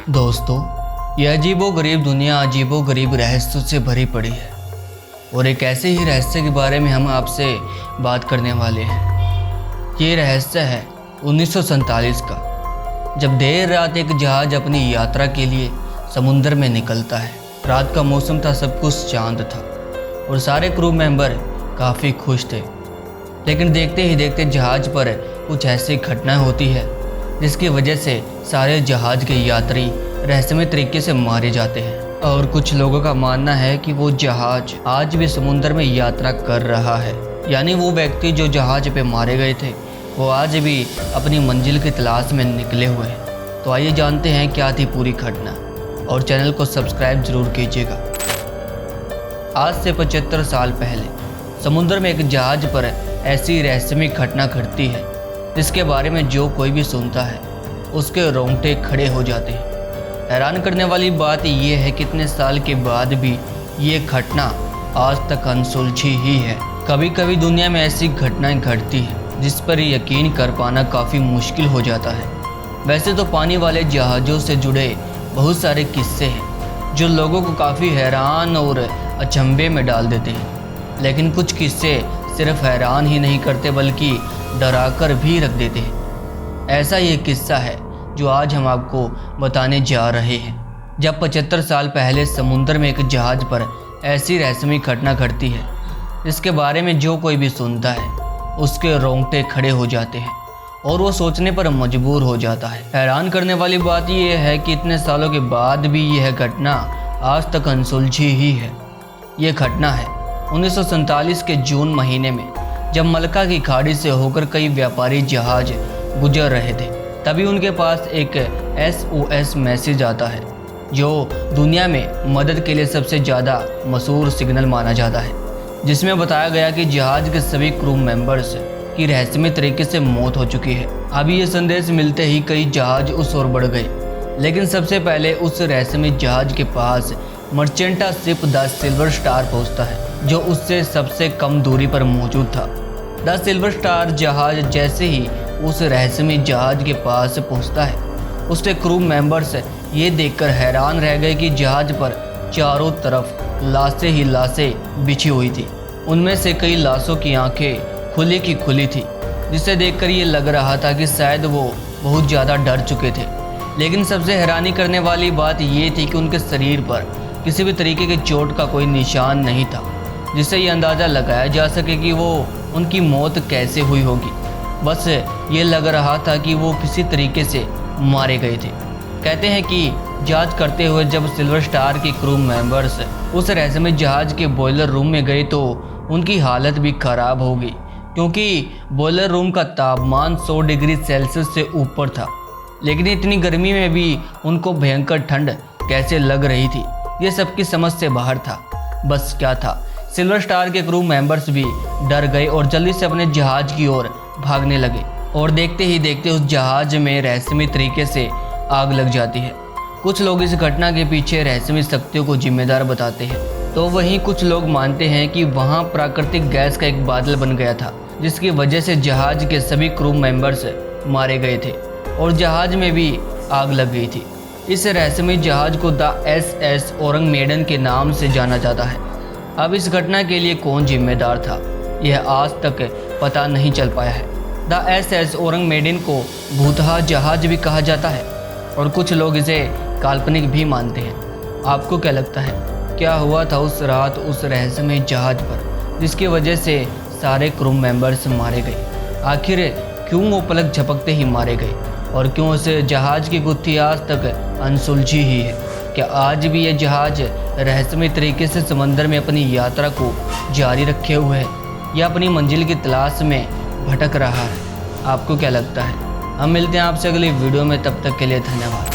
दोस्तों, यह अजीबोगरीब दुनिया अजीबोगरीब रहस्यों से भरी पड़ी है और एक ऐसे ही रहस्य के बारे में हम आपसे बात करने वाले हैं। ये रहस्य है 1947 का, जब देर रात एक जहाज़ अपनी यात्रा के लिए समुद्र में निकलता है। रात का मौसम था, सब कुछ शांत था और सारे क्रू मेंबर काफ़ी खुश थे। लेकिन देखते ही देखते जहाज़ पर कुछ ऐसी घटना होती है जिसकी वजह से सारे जहाज़ के यात्री रहस्यमय तरीके से मारे जाते हैं। और कुछ लोगों का मानना है कि वो जहाज़ आज भी समुद्र में यात्रा कर रहा है, यानी वो व्यक्ति जो जहाज़ पे मारे गए थे वो आज भी अपनी मंजिल की तलाश में निकले हुए हैं। तो आइए जानते हैं क्या थी पूरी घटना, और चैनल को सब्सक्राइब जरूर कीजिएगा। आज से 75 साल पहले समुद्र में एक जहाज़ पर ऐसी रहस्यमय घटना घटती है जिसके बारे में जो कोई भी सुनता है उसके रोंगटे खड़े हो जाते हैं। हैरान करने वाली बात यह है कि इतने साल के बाद भी ये घटना आज तक अनसुलझी ही है। कभी कभी दुनिया में ऐसी घटनाएं घटती हैं जिस पर यकीन कर पाना काफ़ी मुश्किल हो जाता है। वैसे तो पानी वाले जहाज़ों से जुड़े बहुत सारे किस्से हैं जो लोगों को काफ़ी हैरान और अचंभे में डाल देते हैं, लेकिन कुछ किस्से सिर्फ हैरान ही नहीं करते बल्कि डरा कर भी रख देते हैं। ऐसा ये किस्सा है जो आज हम आपको बताने जा रहे हैं। जब 75 साल पहले समुद्र में एक जहाज़ पर ऐसी रहस्यमय घटना घटती है जिसके बारे में जो कोई भी सुनता है उसके रोंगटे खड़े हो जाते हैं और वो सोचने पर मजबूर हो जाता है। हैरान करने वाली बात यह है कि इतने सालों के बाद भी यह घटना आज तक अनसुलझी ही है। ये घटना है 1947 के जून महीने में, जब मलक्का की खाड़ी से होकर कई व्यापारी जहाज गुजर रहे थे। तभी उनके पास एक SOS मैसेज आता है जो दुनिया में मदद के लिए सबसे ज़्यादा मशहूर सिग्नल माना जाता है, जिसमें बताया गया कि जहाज़ के सभी क्रू मेंबर्स की रहस्यमय तरीके से मौत हो चुकी है। अभी ये संदेश मिलते ही कई जहाज उस ओर बढ़ गए, लेकिन सबसे पहले उस रहस्यमय जहाज के पास मर्चेंटा शिप द सिल्वर स्टार पहुंचता है, जो उससे सबसे कम दूरी पर मौजूद था। द सिल्वर स्टार जहाज जैसे ही उस रहस्यमय जहाज के पास पहुंचता है, उसके क्रू मेंबर्स ये देखकर हैरान रह गए कि जहाज पर चारों तरफ लाशें ही लाशें बिछी हुई थी। उनमें से कई लाशों की आंखें खुली की खुली थी, जिसे देखकर ये लग रहा था कि शायद वो बहुत ज़्यादा डर चुके थे। लेकिन सबसे हैरानी करने वाली बात ये थी कि उनके शरीर पर किसी भी तरीके की चोट का कोई निशान नहीं था, जिससे ये अंदाज़ा लगाया जा सके कि वो उनकी मौत कैसे हुई होगी। बस ये लग रहा था कि वो किसी तरीके से मारे गए थे। कहते हैं कि जांच करते हुए जब सिल्वर स्टार के क्रू मेंबर्स उस रहस्यमय जहाज के बॉयलर रूम में गए तो उनकी हालत भी ख़राब हो गई, क्योंकि बॉयलर रूम का तापमान 100 डिग्री सेल्सियस से ऊपर था। लेकिन इतनी गर्मी में भी उनको भयंकर ठंड कैसे लग रही थी, ये सबकी समझ से बाहर था। बस क्या था, सिल्वर स्टार के क्रू मेंबर्स भी डर गए और जल्दी से अपने जहाज की ओर भागने लगे, और देखते ही देखते उस जहाज में रहस्यमय तरीके से आग लग जाती है। कुछ लोग इस घटना के पीछे रहस्यमय शक्तियों को जिम्मेदार बताते हैं, तो वहीं कुछ लोग मानते हैं कि वहां प्राकृतिक गैस का एक बादल बन गया था, जिसकी वजह से जहाज के सभी क्रू मेंबर्स मारे गए थे और जहाज में भी आग लग गई थी। इस रहस्यमय जहाज को द SS औरंग मेडन के नाम से जाना जाता है। अब इस घटना के लिए कौन जिम्मेदार था, यह आज तक पता नहीं चल पाया है। द SS औरंग मेडन को भूतहा जहाज भी कहा जाता है और कुछ लोग इसे काल्पनिक भी मानते हैं। आपको क्या लगता है, क्या हुआ था उस रात उस रहस्यमय जहाज पर जिसकी वजह से सारे क्रू मेंबर्स मारे गए? आखिर क्यों वो पलक झपकते ही मारे गए, और क्यों उस जहाज की गुत्थी आज तक अनसुलझी ही है? क्या आज भी यह जहाज रहस्यमय तरीके से समंदर में अपनी यात्रा को जारी रखे हुए है, या अपनी मंजिल की तलाश में भटक रहा है? आपको क्या लगता है? हम मिलते हैं आपसे अगली वीडियो में, तब तक के लिए धन्यवाद।